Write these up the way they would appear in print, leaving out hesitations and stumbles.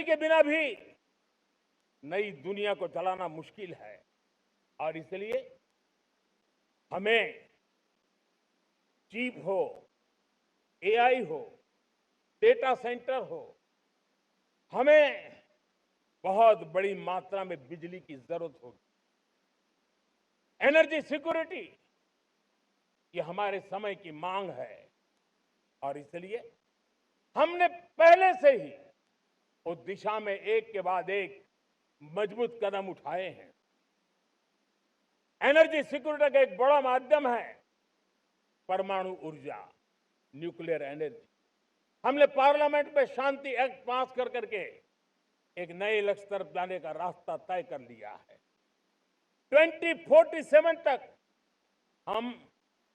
के बिना भी नई दुनिया को चलाना मुश्किल है और इसलिए हमें चिप हो, एआई हो, डेटा सेंटर हो, हमें बहुत बड़ी मात्रा में बिजली की जरूरत होगी। एनर्जी सिक्योरिटी ये हमारे समय की मांग है और इसलिए हमने पहले से ही उस दिशा में एक के बाद एक मजबूत कदम उठाए हैं। एनर्जी सिक्योरिटी का एक बड़ा माध्यम है परमाणु ऊर्जा, न्यूक्लियर एनर्जी। हमने पार्लियामेंट में शांति एक्ट पास कर करके एक नए लक्ष्य तरफ जाने का रास्ता तय कर लिया है। 2047 तक हम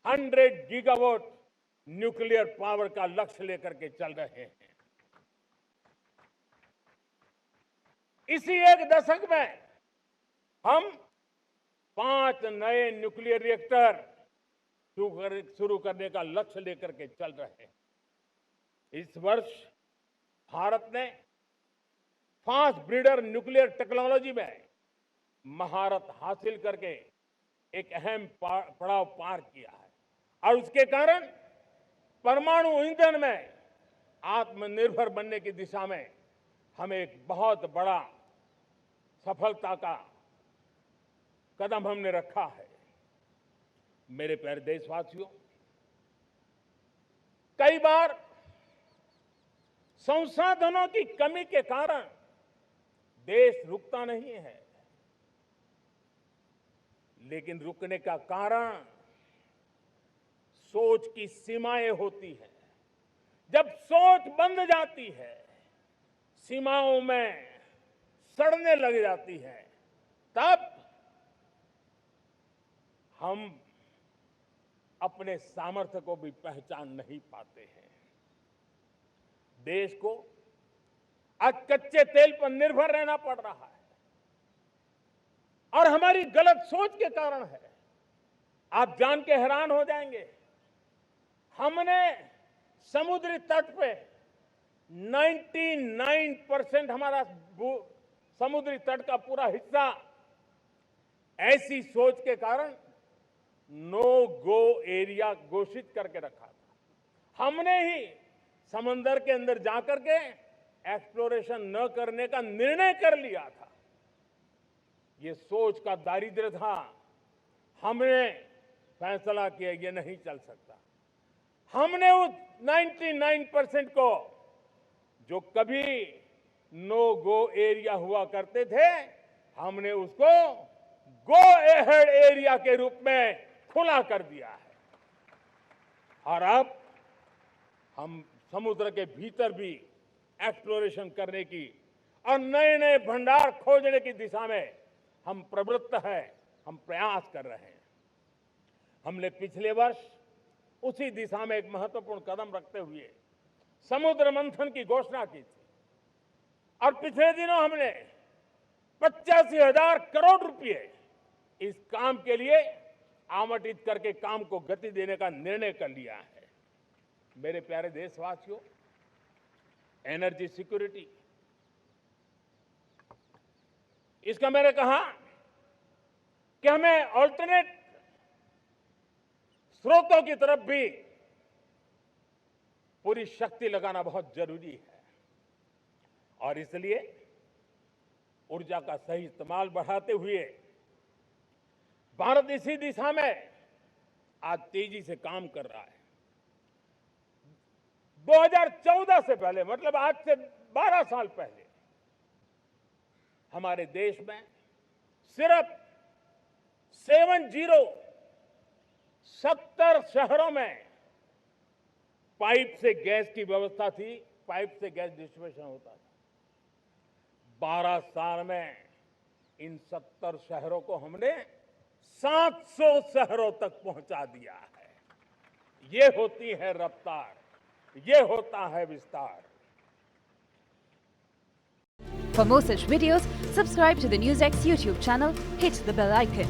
100 गीगावाट न्यूक्लियर पावर का लक्ष्य लेकर के चल रहे हैं। इसी एक दशक में हम 5 नए न्यूक्लियर रिएक्टर शुरू करने का लक्ष्य लेकर के चल रहे हैं। इस वर्ष भारत ने फास्ट ब्रीडर न्यूक्लियर टेक्नोलॉजी में महारत हासिल करके एक अहम पड़ाव पार किया है और उसके कारण परमाणु ईंधन में आत्मनिर्भर बनने की दिशा में हमें एक बहुत बड़ा सफलता का कदम हमने रखा है। मेरे प्यारे देशवासियों, कई बार संसाधनों की कमी के कारण देश रुकता नहीं है, लेकिन रुकने का कारण सोच की सीमाएं होती हैं। जब सोच बंद जाती है, सीमाओं में सड़ने लग जाती है, तब हम अपने सामर्थ्य को भी पहचान नहीं पाते हैं। देश को आज कच्चे तेल पर निर्भर रहना पड़ रहा है और हमारी गलत सोच के कारण है। आप जान के हैरान हो जाएंगे, हमने समुद्री तट पे 99% हमारा समुद्री तट का पूरा हिस्सा ऐसी सोच के कारण नो गो एरिया घोषित करके रखा था। हमने ही समंदर के अंदर जाकर के एक्सप्लोरेशन न करने का निर्णय कर लिया था। ये सोच का दारिद्र्य था। हमने फैसला किया ये नहीं चल सकता। हमने उस 99% को, जो कभी नो गो एरिया हुआ करते थे, हमने उसको गो एहेड एरिया के रूप में खुला कर दिया है और अब हम समुद्र के भीतर भी एक्सप्लोरेशन करने की और नए नए भंडार खोजने की दिशा में हम प्रवृत्त हैं, हम प्रयास कर रहे हैं। हमने पिछले वर्ष उसी दिशा में एक महत्वपूर्ण कदम रखते हुए समुद्र मंथन की घोषणा की थी और पिछले दिनों हमने 85,000 करोड़ रुपए इस काम के लिए आवंटित करके काम को गति देने का निर्णय कर लिया है। मेरे प्यारे देशवासियों, एनर्जी सिक्योरिटी, इसका मैंने कहा कि हमें ऑल्टरनेट स्रोतों की तरफ भी पूरी शक्ति लगाना बहुत जरूरी है और इसलिए ऊर्जा का सही इस्तेमाल बढ़ाते हुए भारत इसी दिशा में आज तेजी से काम कर रहा है। 2014 से पहले, मतलब आज से 12 साल पहले, हमारे देश में सिर्फ 70 शहरों में पाइप से गैस की व्यवस्था थी, पाइप से गैस डिस्ट्रीब्यूशन होता था। 12 साल में इन 70 शहरों को हमने 700 शहरों तक पहुंचा दिया है। ये होती है रफ्तार, ये होता है विस्तार। For more such videos, subscribe to the NewsX YouTube channel, hit the bell icon.